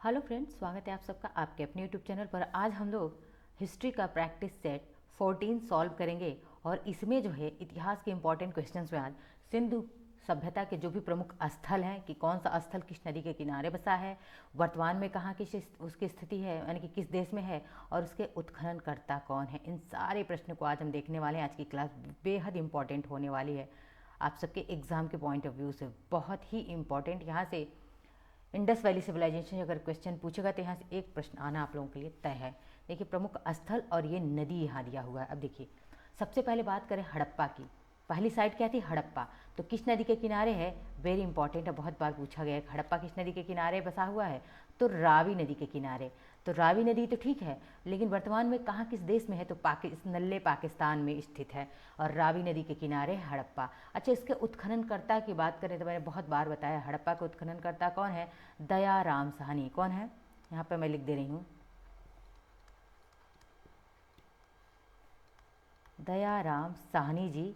Hello friends, स्वागत है आप सबका आपके अपने यूट्यूब चैनल पर। आज हम लोग हिस्ट्री का प्रैक्टिस सेट 14 सॉल्व करेंगे और इसमें जो है इतिहास के इंपॉर्टेंट क्वेश्चंस में आज सिंधु सभ्यता के जो भी प्रमुख स्थल हैं कि कौन सा स्थल किस नदी के किनारे बसा है, वर्तमान में कहाँ की उसकी स्थिति है यानी कि किस देश में है, और उसके उत्खननकर्ता कौन है। इन सारे प्रश्नों को आज हम देखने वाले हैं। आज की क्लास बेहद इंपॉर्टेंट होने वाली है आप सबके एग्ज़ाम के पॉइंट ऑफ व्यू से, बहुत ही इंपॉर्टेंट। यहाँ से इंडस वैली सिविलाइजेशन अगर क्वेश्चन पूछेगा तो यहाँ से एक प्रश्न आना आप लोगों के लिए तय है। देखिए, प्रमुख स्थल और ये नदी यहाँ दिया हुआ है। अब देखिए, सबसे पहले बात करें हड़प्पा की। पहली साइट क्या थी? हड़प्पा। तो किस नदी के किनारे है? वेरी इंपॉर्टेंट है, बहुत बार पूछा गया है। हड़प्पा किस नदी के किनारे बसा हुआ है? तो रावी नदी के किनारे। तो रावी नदी तो ठीक है, लेकिन वर्तमान में कहाँ किस देश में है? तो नल्ले पाकिस्तान में स्थित है और रावी नदी के किनारे है हड़प्पा। अच्छा, इसके उत्खननकर्ता की बात करें तो मैंने बहुत बार बताया, हड़प्पा के उत्खननकर्ता कौन है? दयाराम साहनी। कौन है? यहाँ पर मैं लिख दे रही हूँ, दयाराम साहनी जी।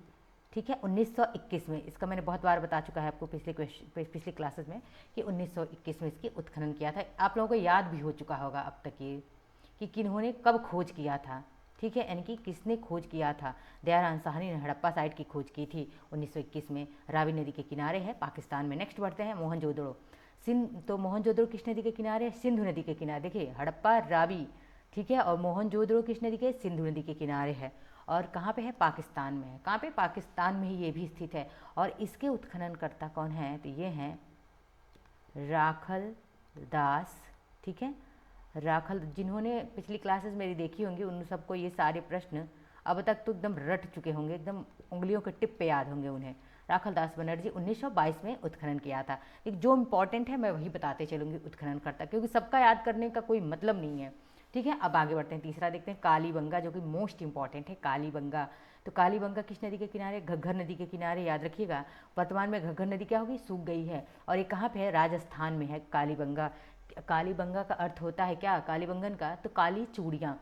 ठीक है, 1921 में। इसका मैंने बहुत बार बता चुका है आपको पिछली क्लासेस में कि 1921 में इसकी उत्खनन किया था। आप लोगों को याद भी हो चुका होगा अब तक ये कि किन्होंने कब खोज किया था। ठीक है, यानी कि किसने खोज किया था? दयाराम साहनी ने हड़प्पा साइट की खोज की थी 1921 में। रावी नदी के किनारे है पाकिस्तान में। नेक्स्ट बढ़ते हैं, मोहनजोदड़ो। तो मोहनजोदड़ो किस नदी के किनारे है? सिंधु नदी के किनारे। देखिए, हड़प्पा रावी, ठीक है, और मोहनजोदड़ो किस नदी के? सिंधु नदी के किनारे है। और कहाँ पे है? पाकिस्तान में है। कहाँ पे? पाकिस्तान में ही ये भी स्थित है। और इसके उत्खननकर्ता कौन है? तो ये हैं राखल दास। ठीक है, राखल, जिन्होंने पिछली क्लासेस मेरी देखी होंगी उन सबको ये सारे प्रश्न अब तक तो एकदम रट चुके होंगे, एकदम उंगलियों के टिप पे याद होंगे उन्हें। राखल दास बनर्जी 1922 में उत्खनन किया था। एक जो इम्पॉर्टेंट है मैं वही बताते चलूँगी उत्खनन करता, क्योंकि सबका याद करने का कोई मतलब नहीं है। ठीक है, अब आगे बढ़ते हैं। तीसरा देखते हैं, कालीबंगा, जो कि मोस्ट इंपॉर्टेंट है। कालीबंगा, तो कालीबंगा किस नदी के किनारे? घग्गर नदी के किनारे, याद रखिएगा। वर्तमान में घग्गर नदी क्या होगी? सूख गई है। और ये कहाँ पे है? राजस्थान में है कालीबंगा। कालीबंगा का अर्थ होता है क्या कालीबंगन का? तो काली चूड़ियाँ।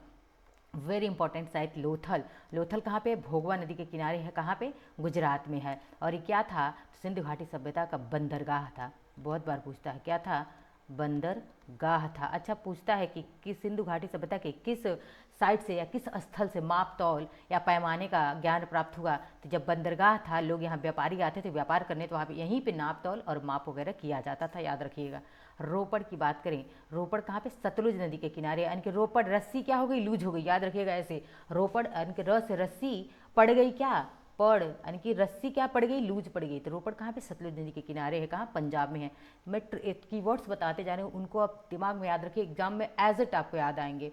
Very important site Lothal. Lothal कहाँ पे? भोगवा नदी के किनारे है। कहाँ पे? गुजरात में है। और ये क्या था? सिंधु घाटी सभ्यता का बंदरगाह था। बहुत बार पूछता है, क्या था? बंदरगाह था। अच्छा, पूछता है कि किस सिंधु घाटी सभ्यता के किस साइट से या किस स्थल से माप तौल या पैमाने का ज्ञान प्राप्त हुआ? तो जब बंदरगाह था, लोग यहाँ व्यापारी आते थे व्यापार करने, तो वहाँ पे यहीं पे नाप तौल और माप वगैरह किया जाता था, याद रखिएगा। रोपड़ की बात करें, रोपड़ कहाँ पे? सतलुज नदी के किनारे। यानी कि रोपड़ रस्सी क्या हो गई? लूज हो गई, याद रखिएगा ऐसे। रोपड़ यानी कि र से रस्सी, पड़ गई क्या? पड़, यानी कि रस्सी क्या पड़ गई? लूज पड़ गई। तो रोपड़ कहाँ पे? सतलुज नदी के किनारे है। कहाँ? पंजाब में है। मैं कीवर्ड्स बताते जा रहे हूँ, उनको आप दिमाग में याद रखिए, एग्जाम में एज इट आपको याद आएंगे।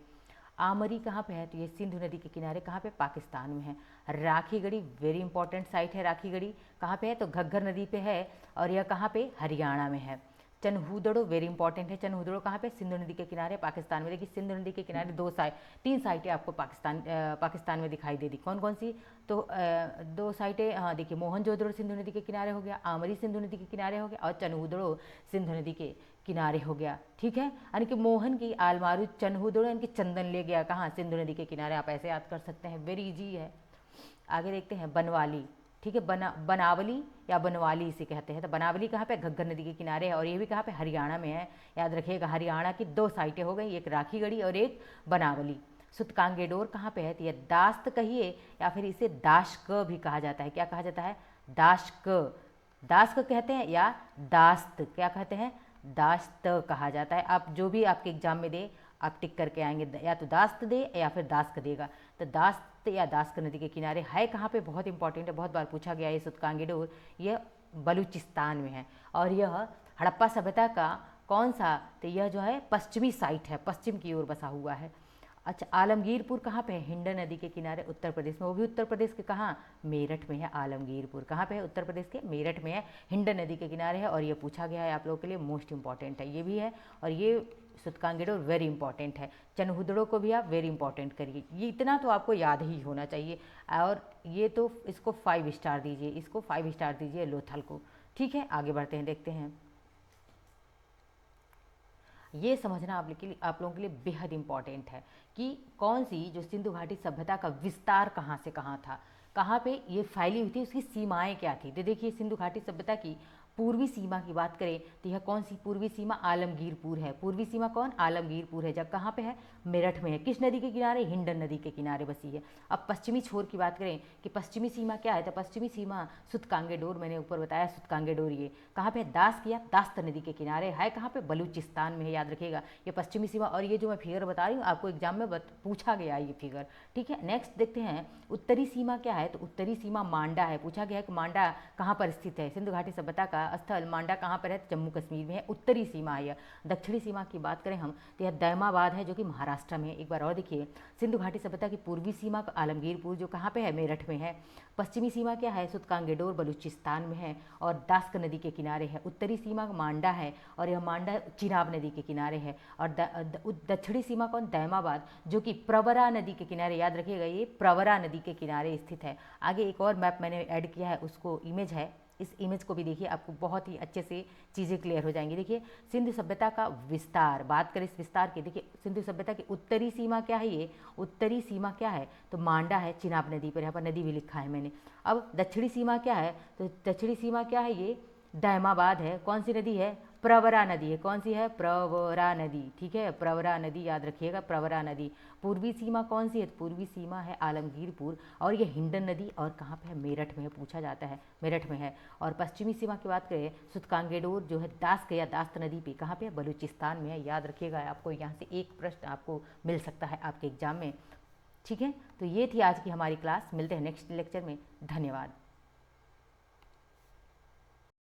आमरी कहाँ पे है? तो ये सिंधु नदी के किनारे। कहाँ पे? पाकिस्तान में है। राखीगढ़ी, वेरी इंपॉर्टेंट साइट है राखीगढ़ी। कहाँ पे है? तो घग्गर नदी पे है। और यह कहाँ पे? हरियाणा में है। चनहूदड़ो, वेरी इंपॉर्टेंट है। चनहूदड़ो कहाँ पे? सिंधु नदी के किनारे, पाकिस्तान में। देखिए, सिंधु नदी के किनारे तीन साइटें आपको पाकिस्तान में दिखाई दे दी। कौन कौन सी? तो दो साइटें, हाँ देखिए, मोहनजोदड़ो सिंधु नदी के किनारे हो गया, आमरी सिंधु नदी के किनारे हो गया, और चनहूदड़ो सिंधु नदी के किनारे हो गया। ठीक है, यानी कि मोहन की आलमारू चनहूदड़ो यानी कि चंदन ले गया कहाँ? सिंधु नदी के किनारे। आप ऐसे याद कर सकते हैं, वेरी इजी है। आगे देखते हैं, बनवाली। ठीक है, बनावली या बनवाली इसे कहते हैं। तो बनावली कहाँ पे? घग्गर नदी के किनारे है। और ये भी कहाँ पे? हरियाणा में है। याद रखिएगा, हरियाणा की दो साइटें हो गई, एक राखीगढ़ी और एक बनावली। सुतकांगेडोर कहाँ पे है? तो ये दास्त कहिए या फिर इसे दाश्क भी कहा जाता है। क्या कहा जाता है? दाश्क। दाश्क कहते हैं या दास्त क्या कहते हैं? दाश्त कहा जाता है। आप जो भी आपके एग्जाम में दे, आप टिक करके आएंगे, या तो दास्त दे या फिर दास्क देगा। तो दास्त या दास्क नदी के किनारे है। कहाँ पे? बहुत इंपॉर्टेंट है, बहुत बार पूछा गया है। सुतकांगेडोर यह बलूचिस्तान में है। और यह हड़प्पा सभ्यता का कौन सा? तो यह जो है पश्चिमी साइट है, पश्चिम की ओर बसा हुआ है। अच्छा, आलमगीरपुर कहाँ पे है? हिंडन नदी के किनारे, उत्तर प्रदेश में। वो भी उत्तर प्रदेश के कहाँ? मेरठ में है आलमगीरपुर। कहाँ पे है? उत्तर प्रदेश के मेरठ में है, हिंडन नदी के किनारे है। और ये पूछा गया है आप लोगों के लिए, मोस्ट इंपॉर्टेंट है ये भी है। और ये सुतकांगेडोर वेरी इंपॉर्टेंट है। चनहुदड़ो को भी आप वेरी इंपॉर्टेंट करिए, ये इतना तो आपको याद ही होना चाहिए। और ये तो इसको 5 स्टार दीजिए, इसको 5 स्टार दीजिए लोथल को। ठीक है, आगे बढ़ते हैं, देखते हैं। ये समझना आप लोगों के लिए बेहद इंपॉर्टेंट है कि कौन सी जो सिंधु घाटी सभ्यता का विस्तार कहाँ से कहाँ था, कहाँ पे ये फैली हुई थी, उसकी सीमाएं क्या थी। तो देखिए, सिंधु घाटी सभ्यता की पूर्वी सीमा की बात करें तो यह कौन सी पूर्वी सीमा? आलमगीरपुर है। पूर्वी सीमा कौन? आलमगीरपुर है। जब कहाँ पे है? मेरठ में है। किस नदी के किनारे? हिंडन नदी के किनारे बसी है। अब पश्चिमी छोर की बात करें कि पश्चिमी सीमा क्या है, तो पश्चिमी सीमा सुतकांगेडोर, मैंने ऊपर बताया सुतकांगेडोर ये कहाँ पे? दास किया दास्त नदी के किनारे है। कहाँ पे? बलूचिस्तान में है, याद रखिएगा ये पश्चिमी सीमा। और ये जो मैं फिगर बता रही हूँ आपको एग्जाम में पूछा गया ये फिगर, ठीक है। नेक्स्ट देखते हैं उत्तरी सीमा क्या है, तो उत्तरी सीमा मांडा है। पूछा गया है कि मांडा कहाँ पर स्थित है? सिंधु घाटी सभ्यता का स्थल मांडा कहाँ पर है? तो जम्मू कश्मीर में है, उत्तरी सीमा है। दक्षिणी सीमा की बात करें हम तो यह दैमाबाद है जो कि महाराष्ट्र में है। एक बार और देखिए, सिंधु घाटी सभ्यता की पूर्वी सीमा आलमगीरपुर जो कहाँ पे है? मेरठ में है। पश्चिमी सीमा क्या है? सुतकांगेडोर बलूचिस्तान में है और दास्क नदी के किनारे है। उत्तरी सीमा मांडा है और यह मांडा चिनाब नदी के किनारे है। और दक्षिणी सीमा कौन? दैमाबाद जो कि प्रवरा नदी के किनारे, याद रखिएगा ये प्रवरा नदी के किनारे स्थित है। आगे एक और मैप मैंने ऐड किया है, उसको इमेज है, इस इमेज को भी देखिए, आपको बहुत ही अच्छे से चीज़ें क्लियर हो जाएंगी। देखिए सिंधु सभ्यता का विस्तार, बात करें इस विस्तार की, देखिए सिंधु सभ्यता की उत्तरी सीमा क्या है? ये उत्तरी सीमा क्या है? तो मांडा है चिनाब नदी पर, यहाँ पर नदी भी लिखा है मैंने। अब दक्षिणी सीमा क्या है? तो दक्षिणी सीमा क्या है? ये दैमाबाद है। कौन सी नदी है? प्रवरा नदी है। कौन सी है? प्रवरा नदी, ठीक है, प्रवरा नदी याद रखिएगा, प्रवरा नदी। पूर्वी सीमा कौन सी है? पूर्वी सीमा है आलमगीरपुर और ये हिंडन नदी और कहाँ पे है? मेरठ में है, पूछा जाता है मेरठ में है। और पश्चिमी सीमा की बात करें सुतकांगेडोर जो है दास्क या दास्त नदी पे कहाँ पे है? बलूचिस्तान में है, याद रखिएगा। आपको यहाँ से एक प्रश्न आपको मिल सकता है आपके एग्जाम में, ठीक है। तो ये थी आज की हमारी क्लास, मिलते हैं नेक्स्ट लेक्चर में, धन्यवाद।